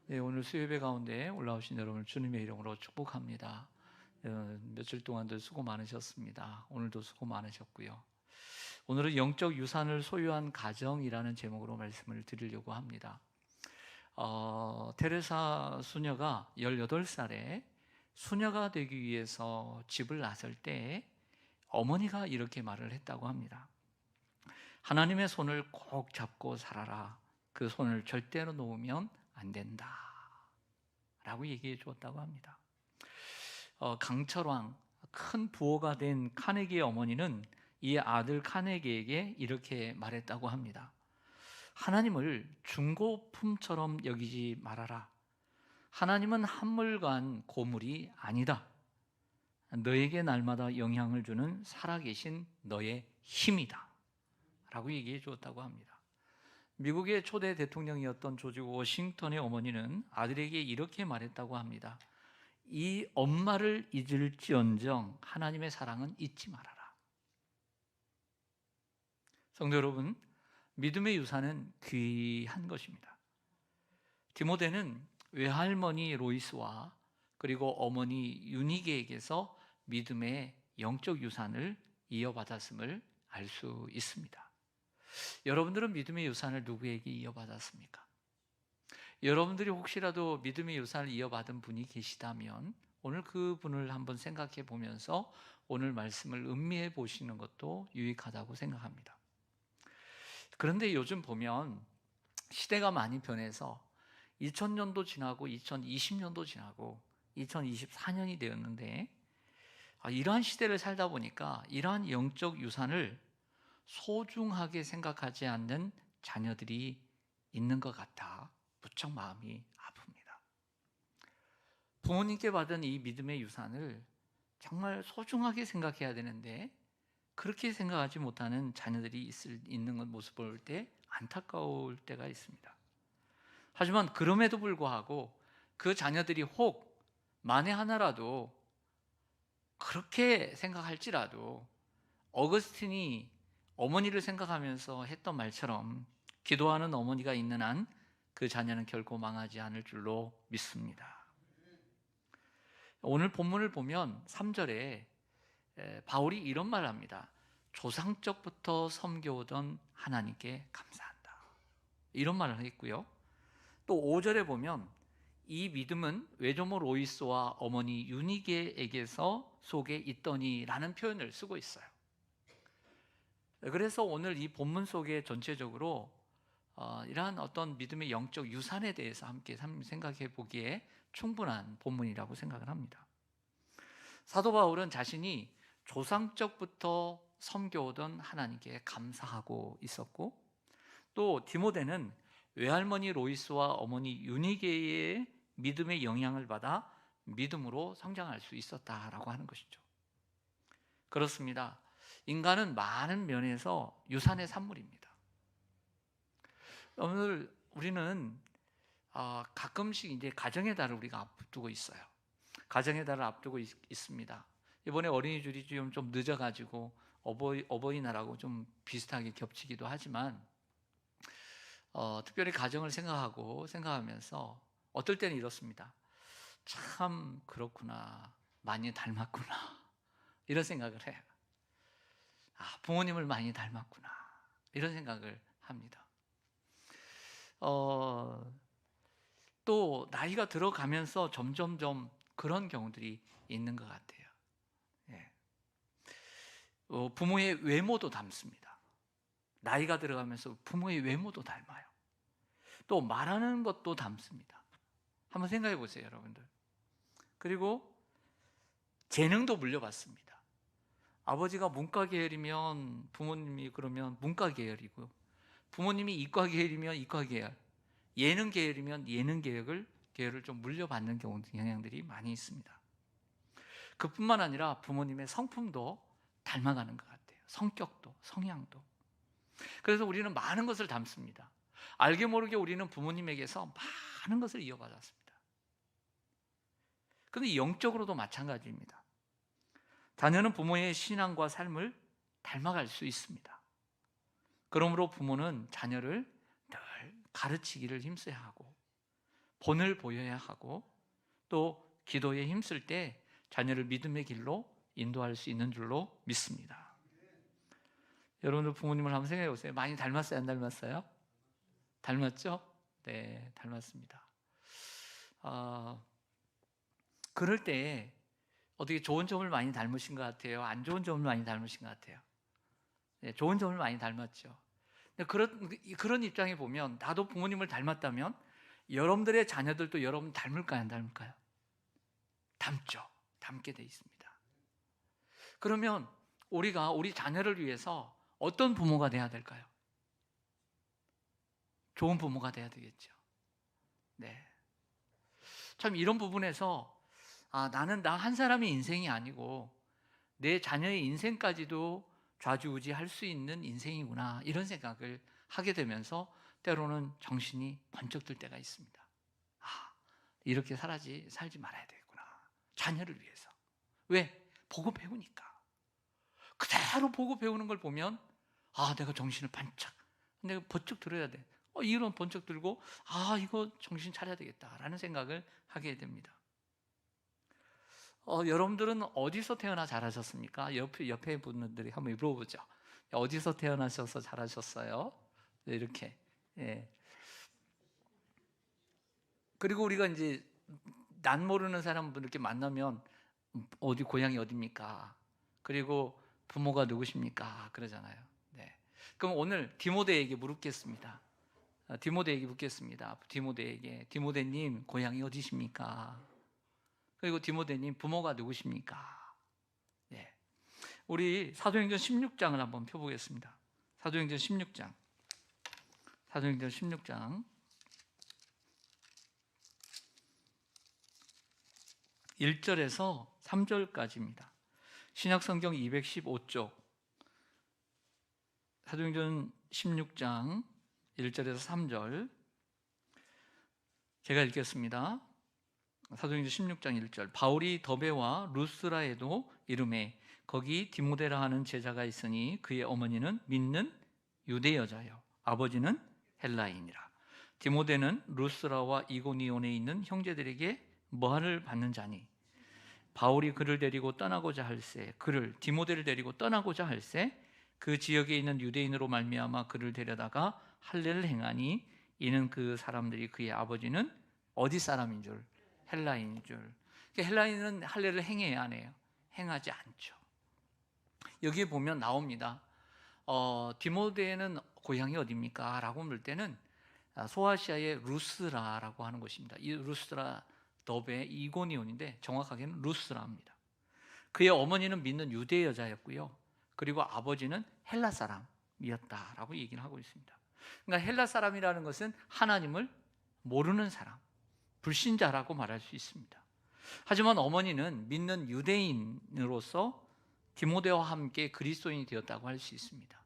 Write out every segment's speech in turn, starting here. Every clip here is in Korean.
네, 오늘 수요예배 가운데 올라오신 여러분을 주님의 이름으로 축복합니다. 며칠 동안도 수고 많으셨습니다. 오늘도 수고 많으셨고요. 오늘은 영적 유산을 소유한 가정이라는 제목으로 말씀을 드리려고 합니다. 테레사 수녀가 18살에 수녀가 되기 위해서 집을 나설 때 어머니가 이렇게 말을 했다고 합니다. 하나님의 손을 꼭 잡고 살아라. 그 손을 절대로 놓으면 안 된다 라고 얘기해 주었다고 합니다. 강철왕, 큰 부호가 된 카네기의 어머니는 이 아들 카네기에게 이렇게 말했다고 합니다. 하나님을 중고품처럼 여기지 말아라. 하나님은 한물간 고물이 아니다. 너에게 날마다 영향을 주는 살아계신 너의 힘이다 라고 얘기해 주었다고 합니다. 미국의 초대 대통령이었던 조지 워싱턴의 어머니는 아들에게 이렇게 말했다고 합니다. 이 엄마를 잊을지언정 하나님의 사랑은 잊지 말아라. 성도 여러분, 믿음의 유산은 귀한 것입니다. 디모데는 외할머니 로이스와 그리고 어머니 유니게에게서 믿음의 영적 유산을 이어받았음을 알 수 있습니다. 여러분들은 믿음의 유산을 누구에게 이어받았습니까? 여러분들이 혹시라도 믿음의 유산을 이어받은 분이 계시다면 오늘 그 분을 한번 생각해 보면서 오늘 말씀을 음미해 보시는 것도 유익하다고 생각합니다. 그런데 요즘 보면 시대가 많이 변해서 2000년도 지나고 2020년도 지나고 2024년이 되었는데 이러한 시대를 살다 보니까 이러한 영적 유산을 소중하게 생각하지 않는 자녀들이 있는 것 같아 무척 마음이 아픕니다. 부모님께 받은 이 믿음의 유산을 정말 소중하게 생각해야 되는데 그렇게 생각하지 못하는 자녀들이 있는 모습을 볼 때 안타까울 때가 있습니다. 하지만 그럼에도 불구하고 그 자녀들이 혹 만에 하나라도 그렇게 생각할지라도 어거스틴이 어머니를 생각하면서 했던 말처럼 기도하는 어머니가 있는 한 그 자녀는 결코 망하지 않을 줄로 믿습니다. 오늘 본문을 보면 3절에 바울이 이런 말을 합니다. 조상적부터 섬겨오던 하나님께 감사한다. 이런 말을 했고요. 또 5절에 보면 이 믿음은 외조모 로이스와 어머니 유니게에게서 속에 있더니 라는 표현을 쓰고 있어요. 그래서 오늘 이 본문 속에 전체적으로 이러한 어떤 믿음의 영적 유산에 대해서 함께 생각해 보기에 충분한 본문이라고 생각을 합니다. 사도 바울은 자신이 조상적부터 섬겨오던 하나님께 감사하고 있었고 또 디모데는 외할머니 로이스와 어머니 유니게의 믿음의 영향을 받아 믿음으로 성장할 수 있었다라고 하는 것이죠. 그렇습니다. 인간은 많은 면에서 유산의 산물입니다. 오늘 우리는 가끔씩 이제 가정의 달을 우리가 앞두고 있어요. 가정의 달을 앞두고 있습니다. 이번에 어린이줄이 좀 늦어가지고 어버이날하고 좀 비슷하게 겹치기도 하지만 특별히 가정을 생각하면서 어떨 때는 이렇습니다. 참 그렇구나, 많이 닮았구나 이런 생각을 해요. 부모님을 많이 닮았구나 이런 생각을 합니다. 또 나이가 들어가면서 점점점 그런 경우들이 있는 것 같아요. 예. 부모의 외모도 닮습니다. 나이가 들어가면서 부모의 외모도 닮아요. 또 말하는 것도 닮습니다. 한번 생각해 보세요, 여러분들. 그리고 재능도 물려받습니다. 아버지가 문과 계열이면 부모님이 그러면 문과 계열이고, 부모님이 이과 계열이면 이과 계열, 예능 계열이면 예능 계열을 좀 물려받는 경향들이 많이 있습니다. 그뿐만 아니라 부모님의 성품도 닮아가는 것 같아요. 성격도, 성향도. 그래서 우리는 많은 것을 닮습니다. 알게 모르게 우리는 부모님에게서 많은 것을 이어받았습니다. 그런데 영적으로도 마찬가지입니다. 자녀는 부모의 신앙과 삶을 닮아갈 수 있습니다. 그러므로 부모는 자녀를 늘 가르치기를 힘써야 하고 본을 보여야 하고 또 기도에 힘쓸 때 자녀를 믿음의 길로 인도할 수 있는 줄로 믿습니다. 여러분들 부모님을 한번 생각해 보세요. 많이 닮았어요? 안 닮았어요? 닮았죠? 네, 닮았습니다. 그럴 때 어떻게 좋은 점을 많이 닮으신 것 같아요? 안 좋은 점을 많이 닮으신 것 같아요? 네, 좋은 점을 많이 닮았죠. 그런 입장에 보면 나도 부모님을 닮았다면 여러분들의 자녀들도 여러분 닮을까요? 안 닮을까요? 닮죠. 닮게 돼 있습니다. 그러면 우리가 우리 자녀를 위해서 어떤 부모가 돼야 될까요? 좋은 부모가 돼야 되겠죠. 네. 참 이런 부분에서 나는 나 한 사람의 인생이 아니고 내 자녀의 인생까지도 좌지우지할 수 있는 인생이구나, 이런 생각을 하게 되면서 때로는 정신이 번쩍 들 때가 있습니다. 이렇게 살지 말아야 되겠구나, 자녀를 위해서. 왜? 보고 배우니까. 그대로 보고 배우는 걸 보면 내가 정신을 내가 번쩍 들어야 돼. 이런 번쩍 들고 이거 정신 차려야 되겠다라는 생각을 하게 됩니다. 여러분들은 어디서 태어나 자라셨습니까? 옆에 분들이 한번 물어보죠. 어디서 태어나셔서 자라셨어요? 네, 이렇게. 예. 그리고 우리가 이제 난 모르는 사람분 이렇게 만나면 고향이 어디입니까? 그리고 부모가 누구십니까? 그러잖아요. 네. 그럼 오늘 디모데에게 묻겠습니다. 디모데님 고향이 어디십니까? 그리고 디모데님 부모가 누구십니까? 네. 우리 사도행전 16장을 한번 펴보겠습니다. 사도행전 16장 1절에서 3절까지입니다. 신약성경 215쪽 사도행전 16장 1절에서 3절 제가 읽겠습니다. 사도행전 16장 1절. 바울이 더베와 루스라에도 이르매 거기 디모데라 하는 제자가 있으니 그의 어머니는 믿는 유대 여자요 아버지는 헬라인이라. 디모데는 루스라와 이고니온에 있는 형제들에게 뭐를 받는 자니 바울이 디모데를 데리고 떠나고자 할새 그 지역에 있는 유대인으로 말미암아 그를 데려다가 할례를 행하니 이는 그 사람들이 그의 아버지는 어디 사람인 줄? 헬라인인 줄. 헬라인은 할례를 행해야 안 해요? 행하지 않죠. 여기에 보면 나옵니다. 디모데는 고향이 어디입니까? 라고 물을 때는 소아시아의 루스라라고 하는 곳입니다. 이 루스라 더베 이고니온인데 정확하게는 루스라입니다. 그의 어머니는 믿는 유대 여자였고요. 그리고 아버지는 헬라 사람이었다라고 얘기를 하고 있습니다. 그러니까 헬라 사람이라는 것은 하나님을 모르는 사람, 불신자라고 말할 수 있습니다. 하지만 어머니는 믿는 유대인으로서 디모데와 함께 그리스도인이 되었다고 할 수 있습니다.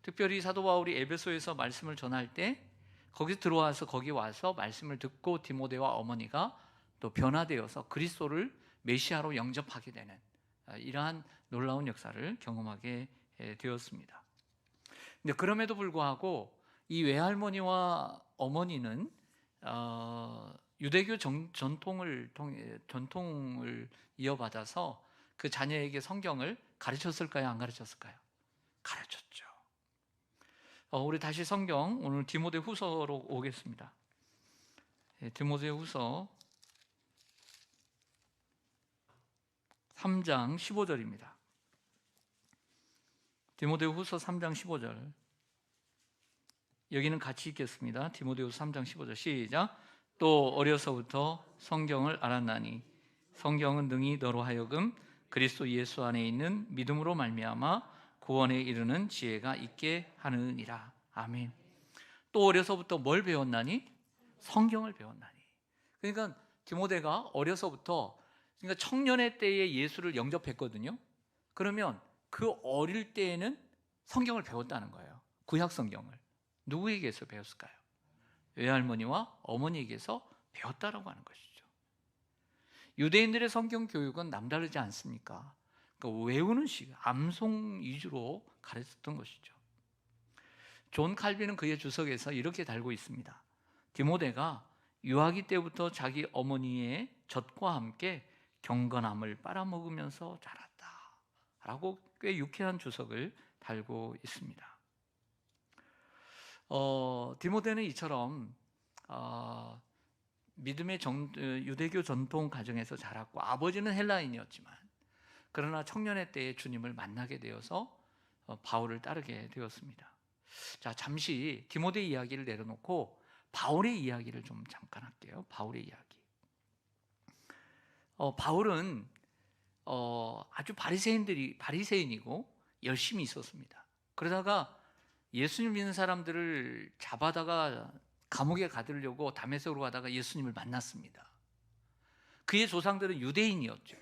특별히 사도 바울이 에베소에서 말씀을 전할 때 거기 와서 말씀을 듣고 디모데와 어머니가 또 변화되어서 그리스도를 메시아로 영접하게 되는 이러한 놀라운 역사를 경험하게 되었습니다. 근데 그럼에도 불구하고 이 외할머니와 어머니는 유대교 전통을 이어받아서 그 자녀에게 성경을 가르쳤을까요? 안 가르쳤을까요? 가르쳤죠. 우리 다시 성경 오늘 디모데 후서로 오겠습니다. 디모데 후서 3장 15절입니다. 디모데 후서 3장 15절 여기는 같이 읽겠습니다. 디모데 후서 3장 15절 시작. 또 어려서부터 성경을 알았나니 성경은 능히 너로 하여금 그리스도 예수 안에 있는 믿음으로 말미암아 구원에 이르는 지혜가 있게 하느니라. 아멘. 또 어려서부터 뭘 배웠나니? 성경을 배웠나니. 그러니까 디모데가 어려서부터 그러니까 청년의 때에 예수를 영접했거든요. 그러면 그 어릴 때에는 성경을 배웠다는 거예요. 구약 성경을. 누구에게서 배웠을까요? 외할머니와 어머니에게서 배웠다라고 하는 것이죠. 유대인들의 성경 교육은 남다르지 않습니까? 그러니까 외우는 암송 위주로 가르쳤던 것이죠. 존 칼빈은 그의 주석에서 이렇게 달고 있습니다. 디모데가 유아기 때부터 자기 어머니의 젖과 함께 경건함을 빨아먹으면서 자랐다 라고 꽤 유쾌한 주석을 달고 있습니다. 디모데는 이처럼 믿음의 유대교 전통 가정에서 자랐고, 아버지는 헬라인이었지만 그러나 청년의 때에 주님을 만나게 되어서 바울을 따르게 되었습니다. 자, 잠시 디모데 이야기를 내려놓고 바울의 이야기를 좀 잠깐 할게요. 바울의 이야기. 바울은 아주 바리새인이고 열심히 있었습니다. 그러다가 예수님 믿는 사람들을 잡아다가 감옥에 가두려고 다메섹으로 가다가 예수님을 만났습니다. 그의 조상들은 유대인이었죠.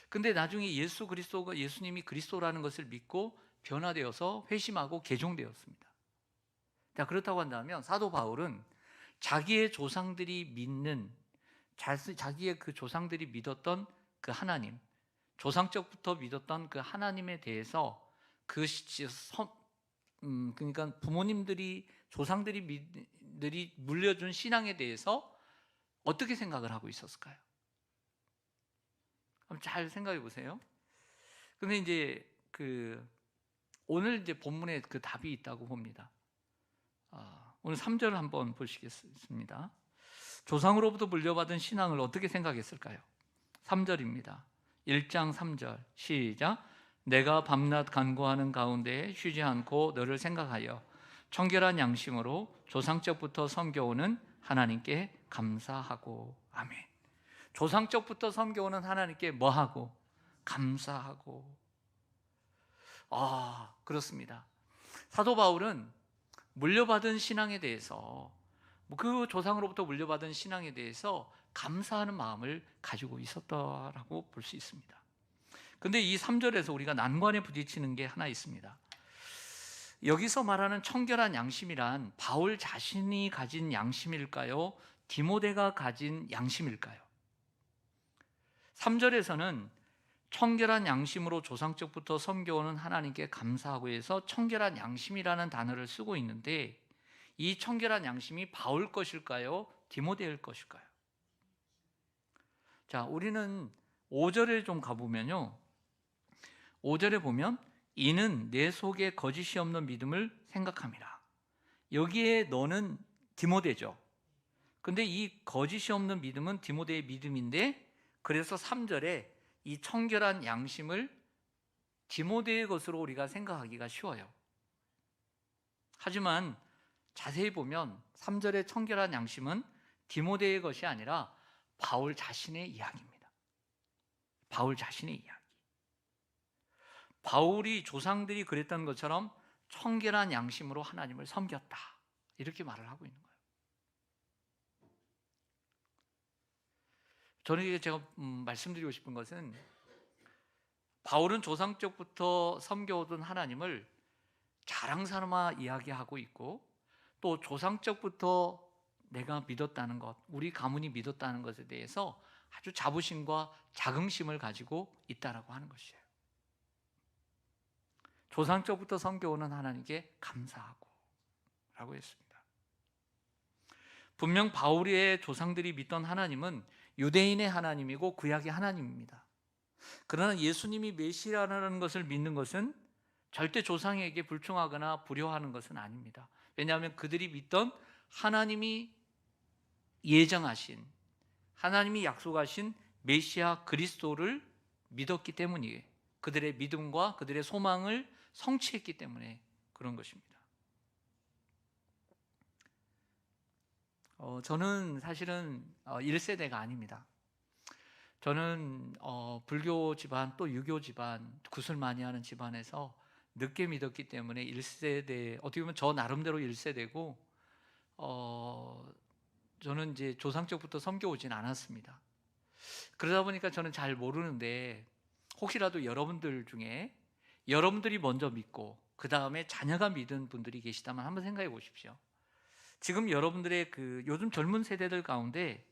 근데 나중에 예수님이 그리스도라는 것을 믿고 변화되어서 회심하고 개종되었습니다. 자, 그렇다고 한다면 사도 바울은 자기의 조상들이 자기의 그 조상들이 믿었던 그 하나님, 조상적부터 믿었던 그 하나님에 대해서 그러니까 조상들이 물려준 신앙에 대해서 어떻게 생각을 하고 있었을까요? 한번 잘 생각해 보세요. 근데 이제 오늘 이제 본문에 그 답이 있다고 봅니다. 오늘 3절 한번 보시겠습니다. 조상으로부터 물려받은 신앙을 어떻게 생각했을까요? 3절입니다. 1장 3절 시작. 내가 밤낮 간구하는 가운데 쉬지 않고 너를 생각하여 청결한 양심으로 조상적부터 섬겨오는 하나님께 감사하고. 아멘. 조상적부터 섬겨오는 하나님께 뭐하고? 감사하고. 그렇습니다. 사도 바울은 물려받은 신앙에 대해서, 그 조상으로부터 물려받은 신앙에 대해서 감사하는 마음을 가지고 있었다라고 볼 수 있습니다. 근데 이 3절에서 우리가 난관에 부딪히는 게 하나 있습니다. 여기서 말하는 청결한 양심이란 바울 자신이 가진 양심일까요? 디모데가 가진 양심일까요? 3절에서는 청결한 양심으로 조상적부터 섬겨오는 하나님께 감사하고 해서 청결한 양심이라는 단어를 쓰고 있는데, 이 청결한 양심이 바울 것일까요? 디모데일 것일까요? 자, 우리는 5절에 좀 가보면요, 5절에 보면 이는 내 속에 거짓이 없는 믿음을 생각함이라. 여기에 너는 디모데죠. 근데 이 거짓이 없는 믿음은 디모데의 믿음인데, 그래서 3절에 이 청결한 양심을 디모데의 것으로 우리가 생각하기가 쉬워요. 하지만 자세히 보면 3절의 청결한 양심은 디모데의 것이 아니라 바울 자신의 이야기입니다. 바울 자신의 이야기. 바울이 조상들이 그랬던 것처럼 청결한 양심으로 하나님을 섬겼다, 이렇게 말을 하고 있는 거예요. 저는 제가 말씀드리고 싶은 것은, 바울은 조상적부터 섬겨오던 하나님을 자랑삼아 이야기하고 있고, 또 조상적부터 내가 믿었다는 것, 우리 가문이 믿었다는 것에 대해서 아주 자부심과 자긍심을 가지고 있다라고 하는 것이에요. 조상적부터 섬겨오는 하나님께 감사하고 라고 했습니다. 분명 바울의 조상들이 믿던 하나님은 유대인의 하나님이고 구약의 하나님입니다. 그러나 예수님이 메시아라는 것을 믿는 것은 절대 조상에게 불충하거나 불효하는 것은 아닙니다. 왜냐하면 그들이 믿던 하나님이 예정하신, 하나님이 약속하신 메시아 그리스도를 믿었기 때문이에요. 그들의 믿음과 그들의 소망을 성취했기 때문에 그런 것입니다. 저는 사실은 1세대가 아닙니다. 저는 불교 집안, 또 유교 집안, 구슬 많이 하는 집안에서 늦게 믿었기 때문에 1세대, 어떻게 보면 저 나름대로 1세대고, 저는 이제 조상적부터 섬겨오진 않았습니다. 그러다 보니까 저는 잘 모르는데, 혹시라도 여러분들 중에 여러분들이 먼저 믿고 그 다음에 자녀가 믿은 분들이 계시다면 한번 생각해 보십시오. 지금 여러분들의 요즘 젊은 세대들 가운데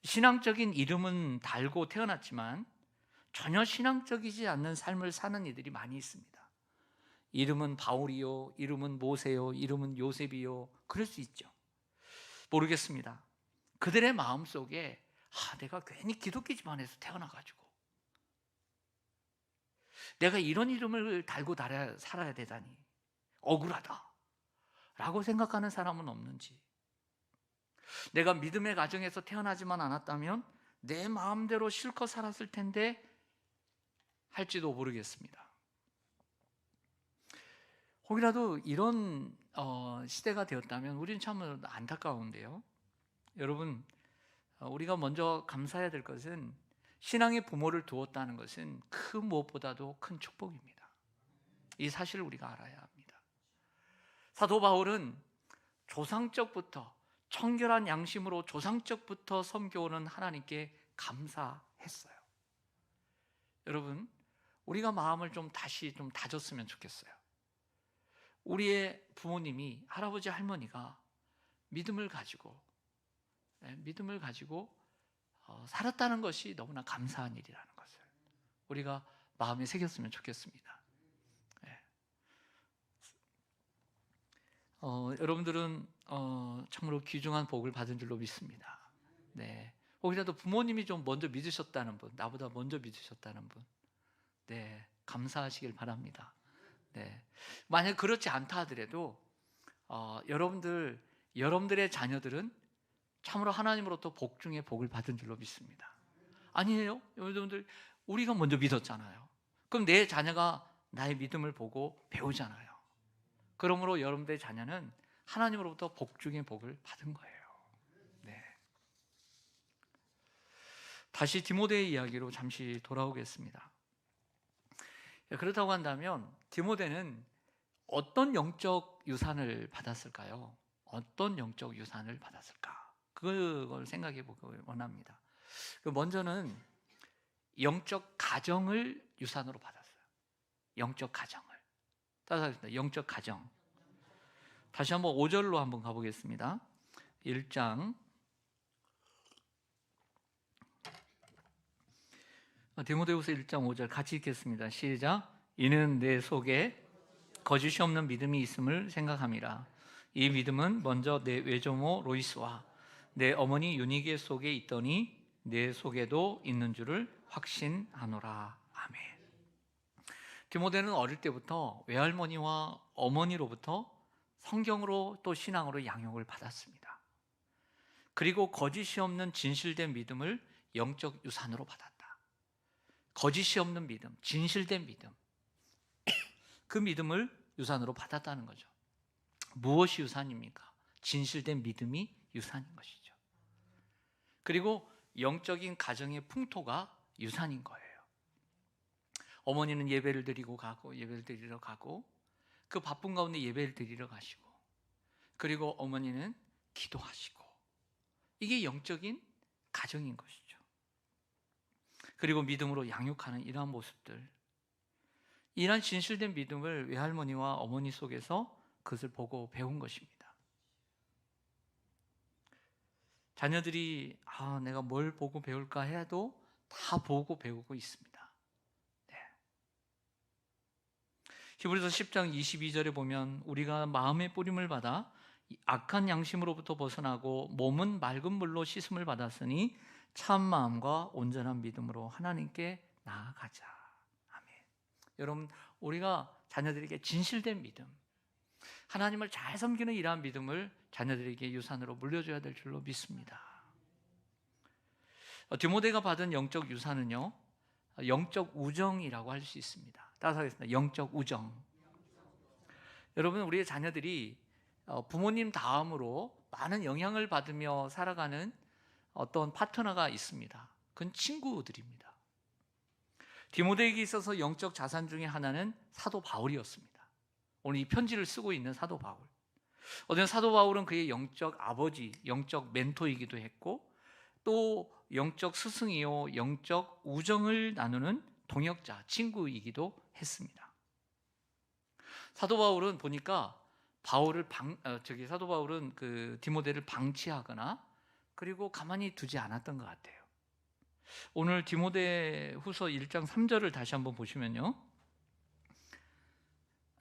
신앙적인 이름은 달고 태어났지만 전혀 신앙적이지 않는 삶을 사는 이들이 많이 있습니다. 이름은 바울이요, 이름은 모세요, 이름은 요셉이요, 그럴 수 있죠. 모르겠습니다. 그들의 마음속에 내가 괜히 기독교 집안에서 태어나가지고 내가 이런 이름을 달고 살아야 되다니 억울하다 라고 생각하는 사람은 없는지, 내가 믿음의 가정에서 태어나지만 않았다면 내 마음대로 실컷 살았을 텐데 할지도 모르겠습니다. 혹이라도 이런 시대가 되었다면 우리는 참 안타까운데요. 여러분, 우리가 먼저 감사해야 될 것은 신앙의 부모를 두었다는 것은 그 무엇보다도 큰 축복입니다. 이 사실을 우리가 알아야 합니다. 사도 바울은 조상적부터, 청결한 양심으로 조상적부터 섬겨오는 하나님께 감사했어요. 여러분, 우리가 마음을 다시 다졌으면 좋겠어요. 우리의 부모님이, 할아버지 할머니가 믿음을 가지고 살았다는 것이 너무나 감사한 일이라는 것을 우리가 마음에 새겼으면 좋겠습니다. 여러분들은 참으로 귀중한 복을 받은 줄로 믿습니다. 네. 혹이라도 부모님이 좀 먼저 믿으셨다는 분, 나보다 먼저 믿으셨다는 분, 네, 감사하시길 바랍니다. 네. 만약 그렇지 않다 하더라도 여러분들의 자녀들은 참으로 하나님으로부터 복 중에 복을 받은 줄로 믿습니다. 아니에요? 여러분들, 우리가 먼저 믿었잖아요. 그럼 내 자녀가 나의 믿음을 보고 배우잖아요. 그러므로 여러분들의 자녀는 하나님으로부터 복 중에 복을 받은 거예요. 네. 다시 디모데의 이야기로 잠시 돌아오겠습니다. 그렇다고 한다면 디모데는 어떤 영적 유산을 받았을까요? 어떤 영적 유산을 받았을까? 그걸 생각해 보기 원합니다. 먼저는 영적 가정을 유산으로 받았어요. 영적 가정을. 따라하겠습니다. 영적 가정. 다시 한번 5절로 한번 가보겠습니다. 1장 디모데후서 1장 5절 같이 읽겠습니다. 시작. 이는 내 속에 거짓이 없는 믿음이 있음을 생각함이라. 이 믿음은 먼저 내 외조모 로이스와 내 어머니 유니게 속에 있더니 내 속에도 있는 줄을 확신하노라. 아멘. 디모데는 어릴 때부터 외할머니와 어머니로부터 성경으로 또 신앙으로 양육을 받았습니다. 그리고 거짓이 없는 진실된 믿음을 영적 유산으로 받았다. 거짓이 없는 믿음, 진실된 믿음, 그 믿음을 유산으로 받았다는 거죠. 무엇이 유산입니까? 진실된 믿음이 유산인 것이죠. 그리고 영적인 가정의 풍토가 유산인 거예요. 어머니는 예배를 드리러 가고 그 바쁜 가운데 예배를 드리러 가시고, 그리고 어머니는 기도하시고, 이게 영적인 가정인 것이죠. 그리고 믿음으로 양육하는 이러한 모습들, 이러한 진실된 믿음을 외할머니와 어머니 속에서 그것을 보고 배운 것입니다. 자녀들이 내가 뭘 보고 배울까 해도 다 보고 배우고 있습니다. 네. 히브리서 10장 22절에 보면 우리가 마음의 뿌림을 받아 악한 양심으로부터 벗어나고 몸은 맑은 물로 씻음을 받았으니 참 마음과 온전한 믿음으로 하나님께 나아가자. 아멘. 여러분, 우리가 자녀들에게 진실된 믿음, 하나님을 잘 섬기는 이러한 믿음을 자녀들에게 유산으로 물려줘야 될 줄로 믿습니다. 디모데가 받은 영적 유산은요, 영적 우정이라고 할 수 있습니다. 따라서 하겠습니다. 영적 우정. 여러분, 우리의 자녀들이 부모님 다음으로 많은 영향을 받으며 살아가는 어떤 파트너가 있습니다. 그건 친구들입니다. 디모데에게 있어서 영적 자산 중에 하나는 사도 바울이었습니다. 오늘 이 편지를 쓰고 있는 사도 바울. 어떤 사도 바울은 그의 영적 아버지, 영적 멘토이기도 했고, 또 영적 스승이요, 영적 우정을 나누는 동역자, 친구이기도 했습니다. 사도 바울은 보니까 사도 바울은 그 디모데를 방치하거나 그리고 가만히 두지 않았던 것 같아요. 오늘 디모데후서 1장 3절을 다시 한번 보시면요,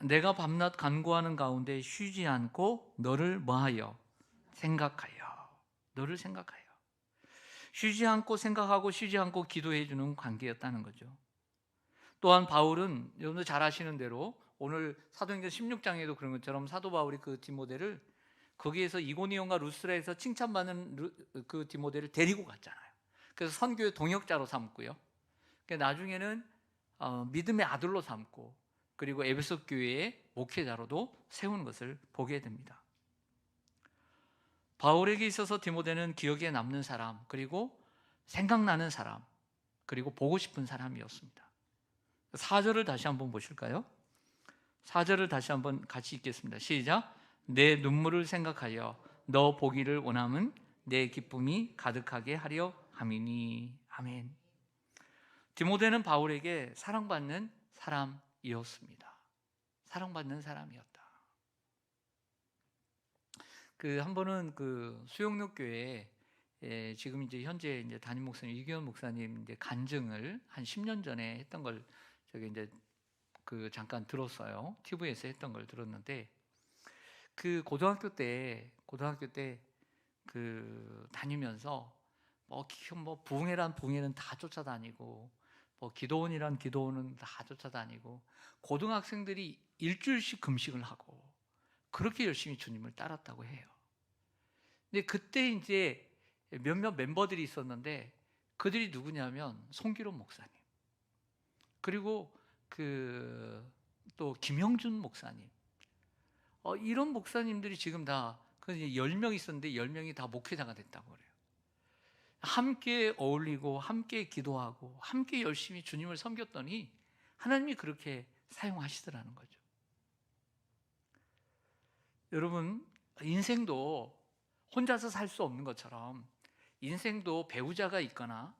내가 밤낮 간구하는 가운데 쉬지 않고 너를 뭐하여? 생각하여. 너를 생각하여. 쉬지 않고 생각하고 쉬지 않고 기도해 주는 관계였다는 거죠. 또한 바울은 여러분들 잘 아시는 대로 오늘 사도행전 16장에도 그런 것처럼 사도 바울이 그 디모데를 거기에서 이고니온과 루스라에서 칭찬받는 그 디모데를 데리고 갔잖아요. 그래서 선교의 동역자로 삼고요. 나중에는 믿음의 아들로 삼고, 그리고 에베소 교회의 목회자로도 세우는 것을 보게 됩니다. 바울에게 있어서 디모데는 기억에 남는 사람, 그리고 생각나는 사람, 그리고 보고 싶은 사람이었습니다. 4절을 다시 한번 보실까요? 4절을 다시 한번 같이 읽겠습니다. 시작. 내 눈물을 생각하여 너 보기를 원함은 내 기쁨이 가득하게 하려 함이니. 아멘. 디모데는 바울에게 사랑받는 사람이었습니다. 사랑받는 사람이었다. 한 번은 수영록 교회에 지금 이제 현재 이제 담임 목사님 이규현 목사님 이제 간증을 한 10년 전에 했던 걸 저기 이제 잠깐 들었어요. TV에서 했던 걸 들었는데, 고등학교 때 다니면서 뭐 부흥회란 부흥회는 다 쫓아다니고, 뭐 기도원이란 기도원은 다 쫓아다니고, 고등학생들이 일주일씩 금식을 하고 그렇게 열심히 주님을 따랐다고 해요. 근데 그때 이제 몇몇 멤버들이 있었는데, 그들이 누구냐면 송기론 목사님, 그리고 또 김영준 목사님, 이런 목사님들이 지금 다 10명 있었는데 10명이 다 목회자가 됐다고 그래요. 함께 어울리고 함께 기도하고 함께 열심히 주님을 섬겼더니 하나님이 그렇게 사용하시더라는 거죠. 여러분, 인생도 혼자서 살 수 없는 것처럼 인생도 배우자가 있거나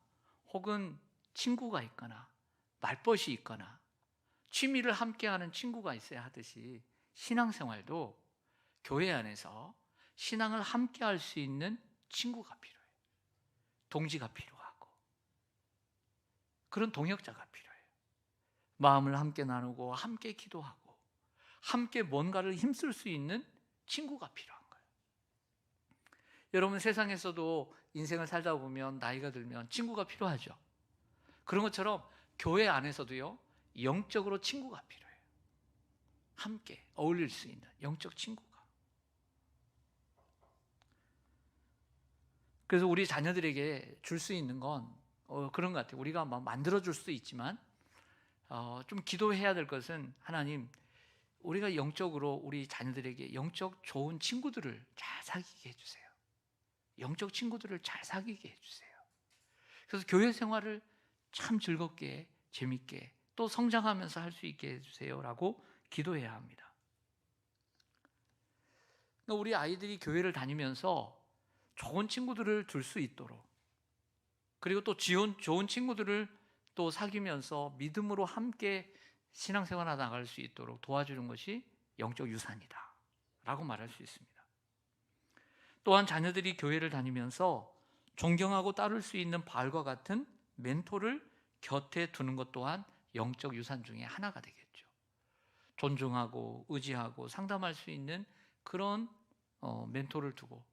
혹은 친구가 있거나 말벗이 있거나 취미를 함께하는 친구가 있어야 하듯이, 신앙생활도 교회 안에서 신앙을 함께할 수 있는 친구가 필요해요. 동지가 필요하고 그런 동역자가 필요해요. 마음을 함께 나누고 함께 기도하고 함께 뭔가를 힘쓸 수 있는 친구가 필요한 거예요. 여러분, 세상에서도 인생을 살다 보면 나이가 들면 친구가 필요하죠. 그런 것처럼 교회 안에서도요, 영적으로 친구가 필요해요. 함께 어울릴 수 있는 영적 친구가. 그래서 우리 자녀들에게 줄 수 있는 건 그런 것 같아요. 우리가 막 만들어줄 수도 있지만 좀 기도해야 될 것은, 하나님, 우리가 영적으로 우리 자녀들에게 영적 좋은 친구들을 잘 사귀게 해주세요. 영적 친구들을 잘 사귀게 해주세요. 그래서 교회 생활을 참 즐겁게 재밌게 또 성장하면서 할 수 있게 해주세요 라고 기도해야 합니다. 우리 아이들이 교회를 다니면서 좋은 친구들을 둘 수 있도록, 그리고 또 좋은 친구들을 또 사귀면서 믿음으로 함께 신앙생활을 나갈 수 있도록 도와주는 것이 영적 유산이다 라고 말할 수 있습니다. 또한 자녀들이 교회를 다니면서 존경하고 따를 수 있는 바울과 같은 멘토를 곁에 두는 것 또한 영적 유산 중에 하나가 되겠죠. 존중하고 의지하고 상담할 수 있는 그런 멘토를 두고,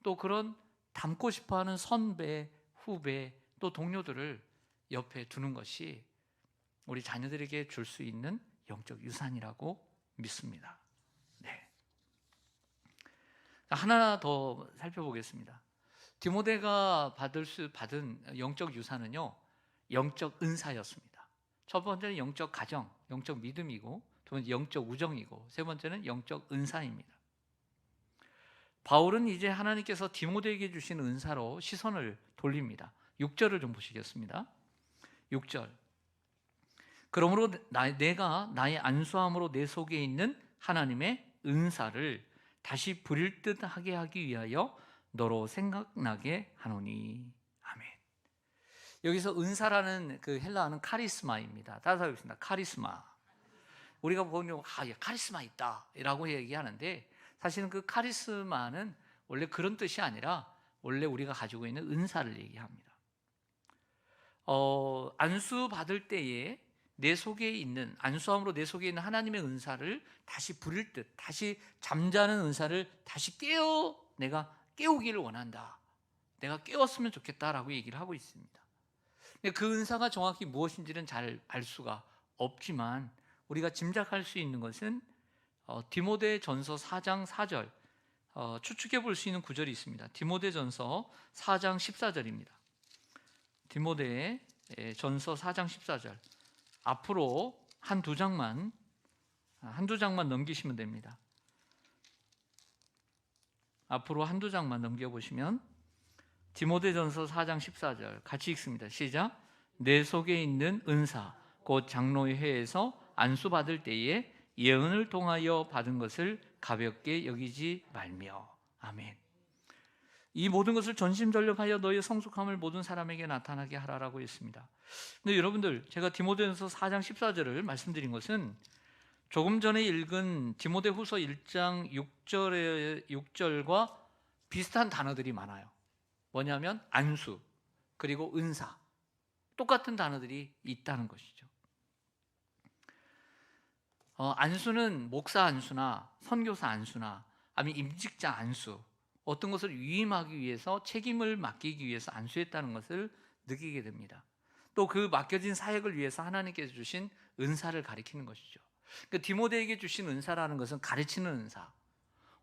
또 그런 닮고 싶어하는 선배, 후배, 또 동료들을 옆에 두는 것이 우리 자녀들에게 줄 수 있는 영적 유산이라고 믿습니다. 네. 하나 더 살펴보겠습니다. 디모데가 받은 영적 유산은요, 영적 은사였습니다. 첫 번째는 영적 가정, 영적 믿음이고, 두 번째 영적 우정이고, 세 번째는 영적 은사입니다. 바울은 이제 하나님께서 디모데에게 주신 은사로 시선을 돌립니다. 6절을 좀 보시겠습니다. 6절. 그러므로 내가 나의 안수함으로 내 속에 있는 하나님의 은사를 다시 부릴 듯 하게 하기 위하여 너로 생각나게 하노니. 아멘. 여기서 은사라는 헬라어는 카리스마입니다. 따라서 하겠습니다. 카리스마. 우리가 보면 카리스마 있다 라고 얘기하는데, 사실은 그 카리스마는 원래 그런 뜻이 아니라 원래 우리가 가지고 있는 은사를 얘기합니다. 안수 받을 때에 내 속에 있는, 안수함으로 내 속에 있는 하나님의 은사를 다시 부릴 듯, 다시 잠자는 은사를 다시 내가 깨우기를 원한다 내가 깨웠으면 좋겠다라고 얘기를 하고 있습니다. 근데 그 은사가 정확히 무엇인지는 잘 알 수가 없지만 우리가 짐작할 수 있는 것은 디모데전서 4장 4절, 추측해 볼 수 있는 구절이 있습니다. 디모데전서 4장 14절입니다. 디모데전서 4장 14절, 앞으로 한두 장만 넘기시면 됩니다. 앞으로 한두 장만 넘겨보시면 디모데전서 4장 14절 같이 읽습니다. 시작. 내 속에 있는 은사 곧 장로의 회에서 안수받을 때에 예언을 통하여 받은 것을 가볍게 여기지 말며. 아멘. 이 모든 것을 전심전력하여 너의 성숙함을 모든 사람에게 나타나게 하라라고 했습니다. 근데 여러분들, 제가 디모데전서 4장 14절을 말씀드린 것은 조금 전에 읽은 디모데후서 1장 6절과 비슷한 단어들이 많아요. 뭐냐면 안수, 그리고 은사, 똑같은 단어들이 있다는 것이죠. 안수는 목사 안수나 선교사 안수나 아니면 임직자 안수, 어떤 것을 위임하기 위해서, 책임을 맡기기 위해서 안수했다는 것을 느끼게 됩니다. 또 그 맡겨진 사역을 위해서 하나님께서 주신 은사를 가리키는 것이죠. 그러니까 디모데에게 주신 은사라는 것은 가르치는 은사,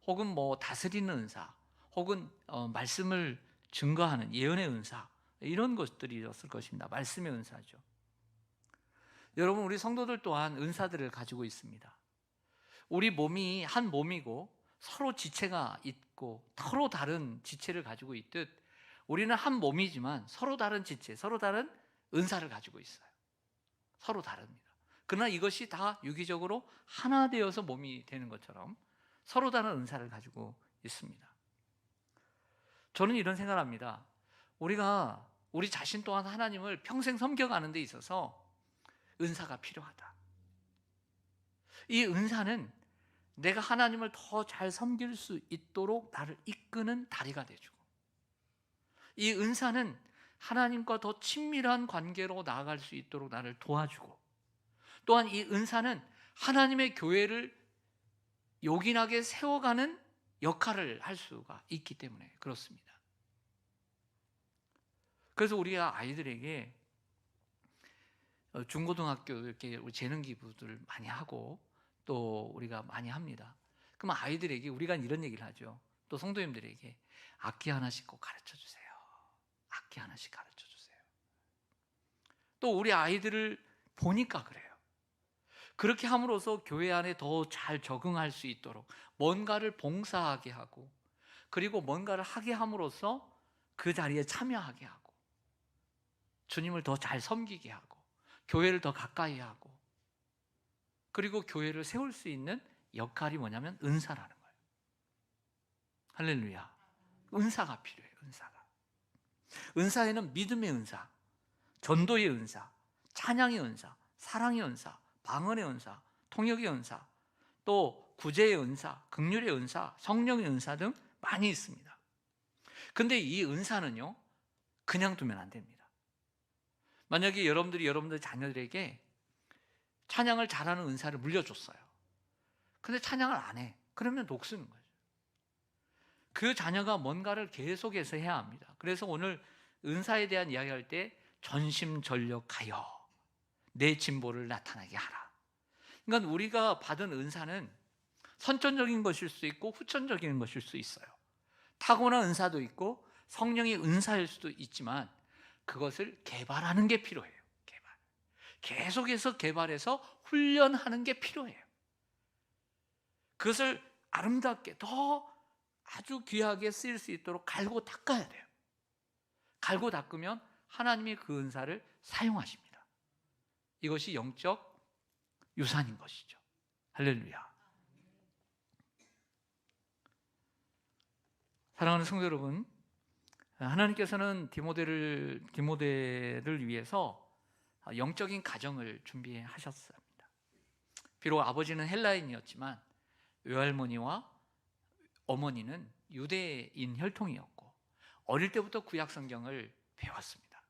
혹은 다스리는 은사, 혹은 말씀을 증거하는 예언의 은사, 이런 것들이었을 것입니다. 말씀의 은사죠. 여러분, 우리 성도들 또한 은사들을 가지고 있습니다. 우리 몸이 한 몸이고 서로 지체가 있고 서로 다른 지체를 가지고 있듯 우리는 한 몸이지만 서로 다른 지체, 서로 다른 은사를 가지고 있어요. 서로 다릅니다. 그러나 이것이 다 유기적으로 하나 되어서 몸이 되는 것처럼 서로 다른 은사를 가지고 있습니다. 저는 이런 생각을 합니다. 우리가 우리 자신 또한 하나님을 평생 섬겨가는 데 있어서 은사가 필요하다. 이 은사는 내가 하나님을 더 잘 섬길 수 있도록 나를 이끄는 다리가 되주고, 이 은사는 하나님과 더 친밀한 관계로 나아갈 수 있도록 나를 도와주고, 또한 이 은사는 하나님의 교회를 요긴하게 세워가는 역할을 할 수가 있기 때문에 그렇습니다. 그래서 우리가 아이들에게 중고등학교 이렇게 재능 기부들 많이 하고 또 우리가 많이 합니다. 그럼 아이들에게 우리가 이런 얘기를 하죠. 또 성도님들에게 악기 하나씩 꼭 가르쳐 주세요. 악기 하나씩 가르쳐 주세요. 또 우리 아이들을 보니까 그래요. 그렇게 함으로써 교회 안에 더 잘 적응할 수 있도록 뭔가를 봉사하게 하고, 그리고 뭔가를 하게 함으로써 그 자리에 참여하게 하고, 주님을 더 잘 섬기게 하고, 교회를 더 가까이 하고, 그리고 교회를 세울 수 있는 역할이 뭐냐면 은사라는 거예요. 할렐루야. 은사가 필요해요. 은사에는 믿음의 은사, 전도의 은사, 찬양의 은사, 사랑의 은사, 방언의 은사, 통역의 은사, 또 구제의 은사, 긍휼의 은사, 성령의 은사 등 많이 있습니다. 근데 이 은사는요, 그냥 두면 안 됩니다. 만약에 여러분들이 여러분들 자녀들에게 찬양을 잘하는 은사를 물려줬어요. 근데 찬양을 안 해. 그러면 녹쓰는 거죠. 그 자녀가 뭔가를 계속해서 해야 합니다. 그래서 오늘 은사에 대한 이야기할 때 전심전력하여 내 진보를 나타나게 하라. 그러니까 우리가 받은 은사는 선천적인 것일 수 있고 후천적인 것일 수 있어요. 타고난 은사도 있고 성령의 은사일 수도 있지만 그것을 개발하는 게 필요해요. 계속해서 개발해서 훈련하는 게 필요해요. 그것을 아름답게 더 아주 귀하게 쓰일 수 있도록 갈고 닦아야 돼요. 갈고 닦으면 하나님이 그 은사를 사용하십니다. 이것이 영적 유산인 것이죠. 할렐루야. 사랑하는 성도 여러분, 하나님께서는 디모데를 위해서 영적인 가정을 준비하셨습니다. 비록 아버지는 헬라인이었지만 외할머니와 어머니는 유대인 혈통이었고 어릴 때부터 구약 성경을 배웠습니다.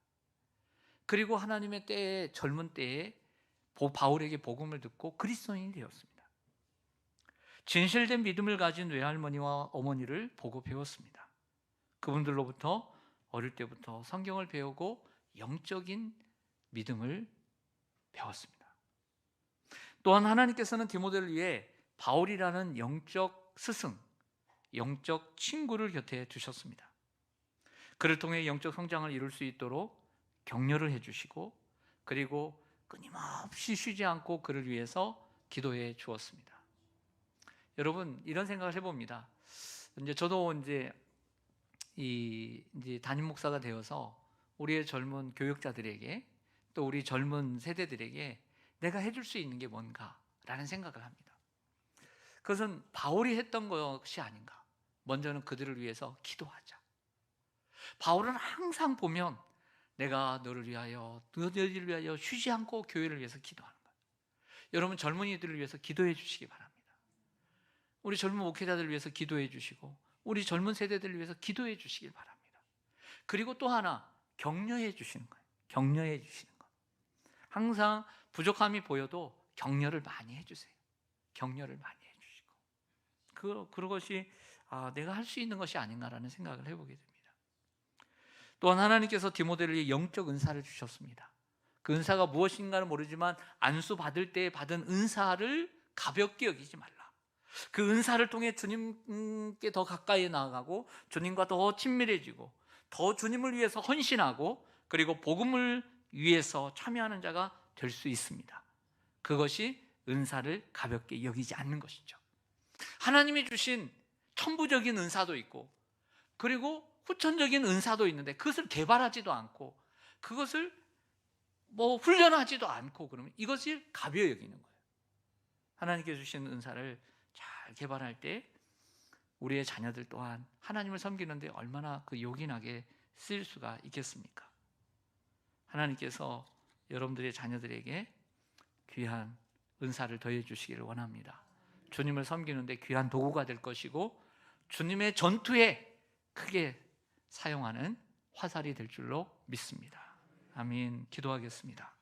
그리고 하나님의 때에, 젊은 때에 바울에게 복음을 듣고 그리스도인이 되었습니다. 진실된 믿음을 가진 외할머니와 어머니를 보고 배웠습니다. 그분들로부터 어릴 때부터 성경을 배우고 영적인 믿음을 배웠습니다. 또한 하나님께서는 디모데를 위해 바울이라는 영적 스승, 영적 친구를 곁에 두셨습니다. 그를 통해 영적 성장을 이룰 수 있도록 격려를 해주시고, 그리고 끊임없이 쉬지 않고 그를 위해서 기도해 주었습니다. 여러분, 이런 생각을 해봅니다. 저도 이제 담임 목사가 되어서 우리의 젊은 교육자들에게, 또 우리 젊은 세대들에게 내가 해줄 수 있는 게 뭔가라는 생각을 합니다. 그것은 바울이 했던 것이 아닌가. 먼저는 그들을 위해서 기도하자. 바울은 항상 보면 내가 너희를 위하여 쉬지 않고 교회를 위해서 기도하는 거예요. 여러분, 젊은이들을 위해서 기도해 주시기 바랍니다. 우리 젊은 목회자들을 위해서 기도해 주시고, 우리 젊은 세대들을 위해서 기도해 주시길 바랍니다. 그리고 또 하나, 격려해 주시는 거예요. 격려해 주시는 것. 항상 부족함이 보여도 격려를 많이 해주세요. 격려를 많이 해주시고, 그것이 내가 할 수 있는 것이 아닌가라는 생각을 해보게 됩니다. 또한 하나님께서 디모데를 위해 영적 은사를 주셨습니다. 그 은사가 무엇인가는 모르지만 안수 받을 때 받은 은사를 가볍게 여기지 말라. 그 은사를 통해 주님께 더 가까이 나아가고, 주님과 더 친밀해지고, 더 주님을 위해서 헌신하고, 그리고 복음을 위해서 참여하는 자가 될 수 있습니다. 그것이 은사를 가볍게 여기지 않는 것이죠. 하나님이 주신 천부적인 은사도 있고, 그리고 후천적인 은사도 있는데 그것을 개발하지도 않고, 그것을 훈련하지도 않고, 그러면 이것이 가벼워 여기는 거예요. 하나님께 주신 은사를 잘 개발할 때 우리의 자녀들 또한 하나님을 섬기는데 얼마나 요긴하게 쓰일 수가 있겠습니까? 하나님께서 여러분들의 자녀들에게 귀한 은사를 더해 주시기를 원합니다. 주님을 섬기는데 귀한 도구가 될 것이고, 주님의 전투에 크게 사용하는 화살이 될 줄로 믿습니다. 아멘. 기도하겠습니다.